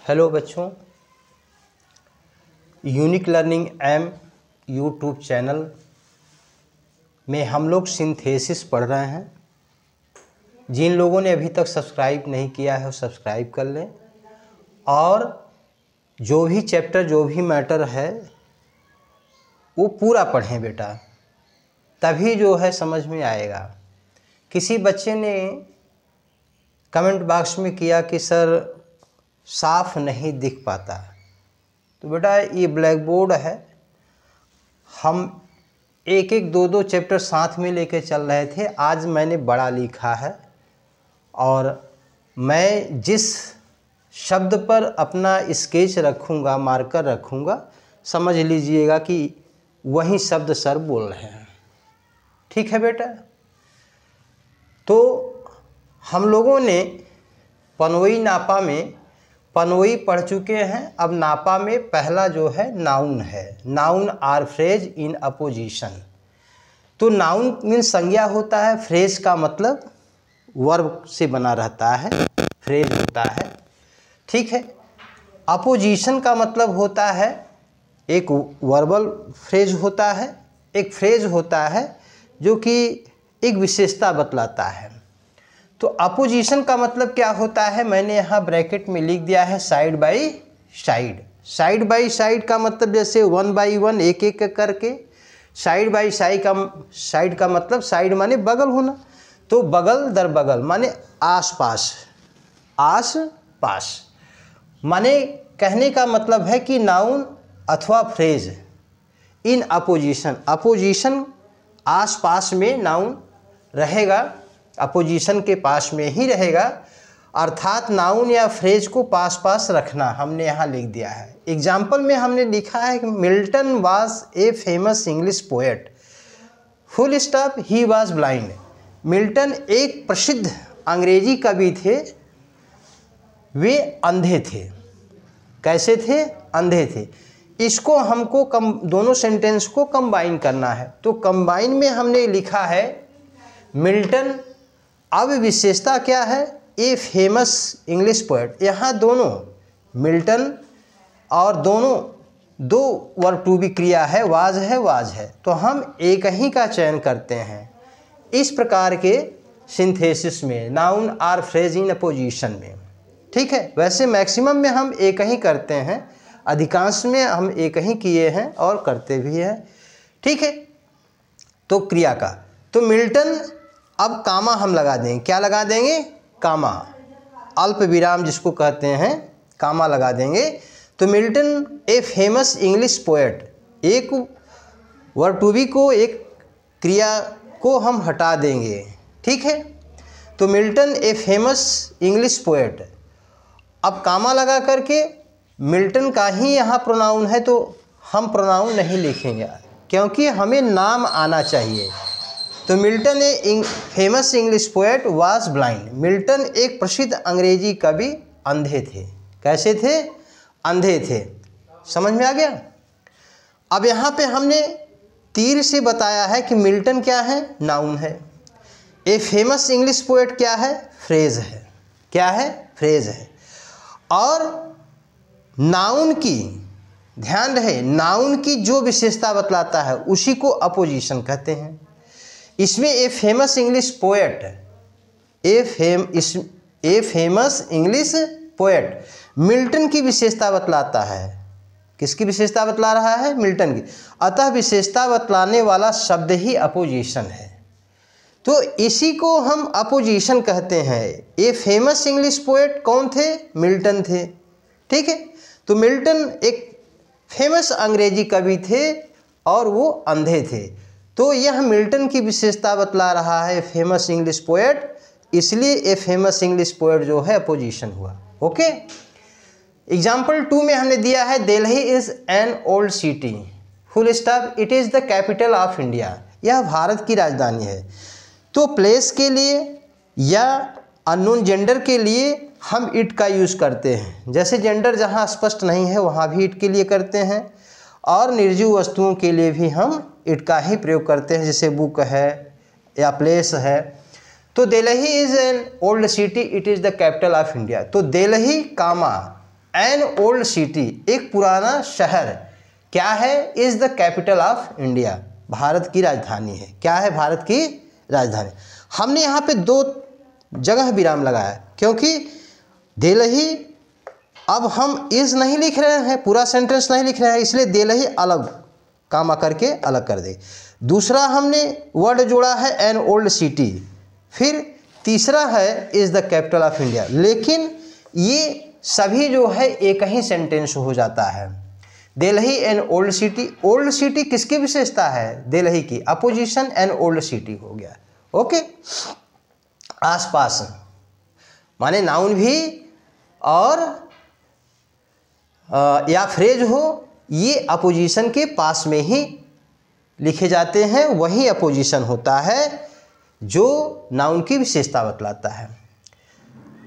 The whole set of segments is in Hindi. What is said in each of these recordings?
हेलो बच्चों, unique learning M YouTube channel में हम लोग सिंथेसिस पढ़ रहे हैं। जिन लोगों ने अभी तक सब्सक्राइब नहीं किया है वो सब्सक्राइब कर लें और जो भी चैप्टर जो भी मैटर है वो पूरा पढ़ें बेटा, तभी जो है समझ में आएगा। किसी बच्चे ने कमेंट बॉक्स में किया कि सर साफ नहीं दिख पाता, तो बेटा ये ब्लैक बोर्ड है। हम एक एक दो दो चैप्टर साथ में लेके चल रहे थे। आज मैंने बड़ा लिखा है और मैं जिस शब्द पर अपना स्केच रखूँगा, मार्कर रखूँगा, समझ लीजिएगा कि वही शब्द सर बोल रहे हैं। ठीक है बेटा। तो हम लोगों ने पनोई नापा में पनोई पढ़ चुके हैं। अब नापा में पहला जो है नाउन है। Noun or phrase in apposition. तो नाउन मीन्स संज्ञा होता है, फ्रेज का मतलब वर्ब से बना रहता है, फ्रेज होता है। ठीक है। अपोजिशन का मतलब होता है एक वर्बल फ्रेज होता है, एक फ्रेज होता है जो कि एक विशेषता बतलाता है। तो अपोजिशन का मतलब क्या होता है, मैंने यहाँ ब्रैकेट में लिख दिया है side by side. Side by side का मतलब जैसे 1 बाई 1 एक एक करके। साइड बाय साइड का मतलब साइड माने बगल होना, तो बगल दर बगल माने आस पास। आस पास माने कहने का मतलब है कि नाउन अथवा फ्रेज इन अपोजिशन, अपोजिशन आस पास में नाउन रहेगा, अपोजिशन के पास में ही रहेगा। अर्थात नाउन या फ्रेज को पास पास रखना हमने यहाँ लिख दिया है। एग्जाम्पल में हमने लिखा है कि Milton was a famous English poet, full stop, he was blind. Milton एक प्रसिद्ध अंग्रेजी कवि थे, वे अंधे थे। कैसे थे? अंधे थे। इसको हमको दोनों सेंटेंस को कंबाइन करना है। तो कंबाइन में हमने लिखा है मिल्टन। अब विशेषता क्या है? A famous English poet. यहाँ दोनों मिल्टन और दोनों दो वर्ब टू बी क्रिया है, वाज है, वाज है, तो हम एक ही का चयन करते हैं। इस प्रकार के सिंथेसिस में noun or phrase in apposition में। ठीक है। वैसे मैक्सिमम में हम एक ही करते हैं, अधिकांश में हम एक ही किए हैं और करते भी हैं। ठीक है। तो क्रिया का तो मिल्टन, अब कामा हम लगा देंगे। क्या लगा देंगे? कामा, अल्प विराम जिसको कहते हैं, कामा लगा देंगे। तो Milton a famous English poet, एक वर्ब टू बी को, एक क्रिया को हम हटा देंगे। ठीक है। तो Milton a famous English poet. अब कामा लगा करके मिल्टन का ही यहाँ प्रोनाउन है, तो हम प्रोनाउन नहीं लिखेंगे क्योंकि हमें नाम आना चाहिए। तो Milton a famous English poet was blind. Milton एक प्रसिद्ध अंग्रेजी कवि अंधे थे। कैसे थे? अंधे थे। समझ में आ गया? अब यहाँ पे हमने तीर से बताया है कि मिल्टन क्या है? नाउन है। ए फेमस इंग्लिश पोएट क्या है? फ्रेज है। क्या है? फ्रेज है। और नाउन की, ध्यान रहे, नाउन की जो विशेषता बतलाता है उसी को अपोजिशन कहते हैं। इसमें a famous English poet, a famous English poet Milton की विशेषता बतलाता है। किसकी विशेषता बतला रहा है? मिल्टन की। अतः विशेषता बतलाने वाला शब्द ही अपोजिशन है, तो इसी को हम अपोजिशन कहते हैं। ए फेमस इंग्लिश पोएट कौन थे? मिल्टन थे। ठीक है। तो मिल्टन एक फेमस अंग्रेजी कवि थे और वो अंधे थे, तो यह मिल्टन की विशेषता बतला रहा है, फेमस इंग्लिश पोएट, इसलिए ए फेमस इंग्लिश पोएट जो है अपोजिशन हुआ। ओके। एग्जाम्पल 2 में हमने दिया है Delhi is an old city, full stop, it is the capital of India. यह भारत की राजधानी है। तो प्लेस के लिए या अननोन जेंडर के लिए हम इट का यूज़ करते हैं। जैसे जेंडर जहाँ स्पष्ट नहीं है वहाँ भी इट के लिए करते हैं, और निर्जीव वस्तुओं के लिए भी हम इट का ही प्रयोग करते हैं, जैसे बुक है या प्लेस है। तो Delhi is an old city, it is the capital of India. तो दिल्ली कामा एन ओल्ड सिटी, एक पुराना शहर क्या है, is the capital of India, Bharat की राजधानी है। क्या है, भारत की राजधानी। हमने यहाँ पे 2 जगह विराम लगाया क्योंकि दिल्ली, अब हम इज़ नहीं लिख रहे हैं, पूरा सेंटेंस नहीं लिख रहे हैं, इसलिए दिल्ली अलग कामा करके अलग कर दे। दूसरा हमने वर्ड जोड़ा है एन ओल्ड सिटी, फिर तीसरा है is the capital of India. लेकिन ये सभी जो है एक ही सेंटेंस हो जाता है। Delhi an old city, old city किसकी विशेषता है, दिल्ली की, अपोजिशन एन ओल्ड सिटी हो गया। ओके, आसपास माने नाउन भी और या फ्रेज हो, ये अपोजिशन के पास में ही लिखे जाते हैं, वही अपोजिशन होता है जो नाउन की विशेषता बतलाता है।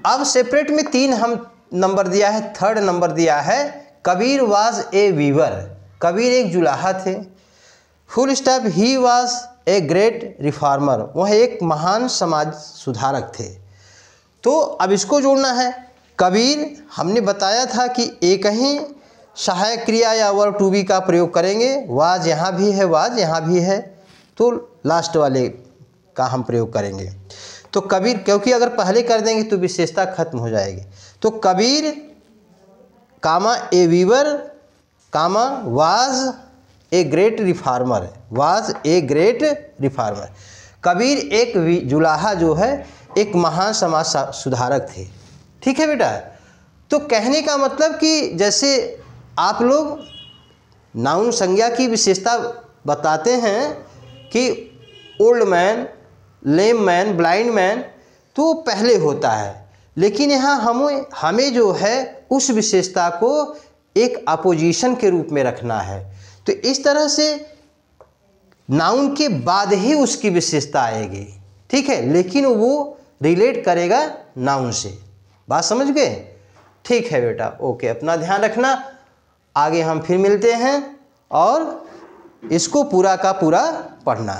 अब सेपरेट में 3 हम नंबर दिया है, 3rd नंबर दिया है Kabir was a weaver, Kabir एक जुलाहा थे। Full stop he was a great reformer, वह एक महान समाज सुधारक थे। तो अब इसको जोड़ना है। कबीर हमने बताया था कि एक ही सहायक क्रिया या वर्ब टू बी का प्रयोग करेंगे, वाज यहाँ भी है, वाज यहाँ भी है, तो लास्ट वाले का हम प्रयोग करेंगे। तो कबीर, क्योंकि अगर पहले कर देंगे तो विशेषता खत्म हो जाएगी। तो Kabir comma a weaver comma was a great reformer, was a great reformer. Kabir एक जुलाहा जो है एक महान समाज सुधारक थे। ठीक है बेटा। तो कहने का मतलब कि जैसे आप लोग नाउन संज्ञा की विशेषता बताते हैं कि ओल्ड मैन, लेम मैन, ब्लाइंड मैन, तो पहले होता है, लेकिन यहाँ हमें जो है उस विशेषता को एक अपोजिशन के रूप में रखना है। तो इस तरह से नाउन के बाद ही उसकी विशेषता आएगी। ठीक है, लेकिन वो रिलेट करेगा नाउन से। बात समझ गए? ठीक है बेटा, ओके, अपना ध्यान रखना। आगे हम फिर मिलते हैं और इसको पूरा का पूरा पढ़ना।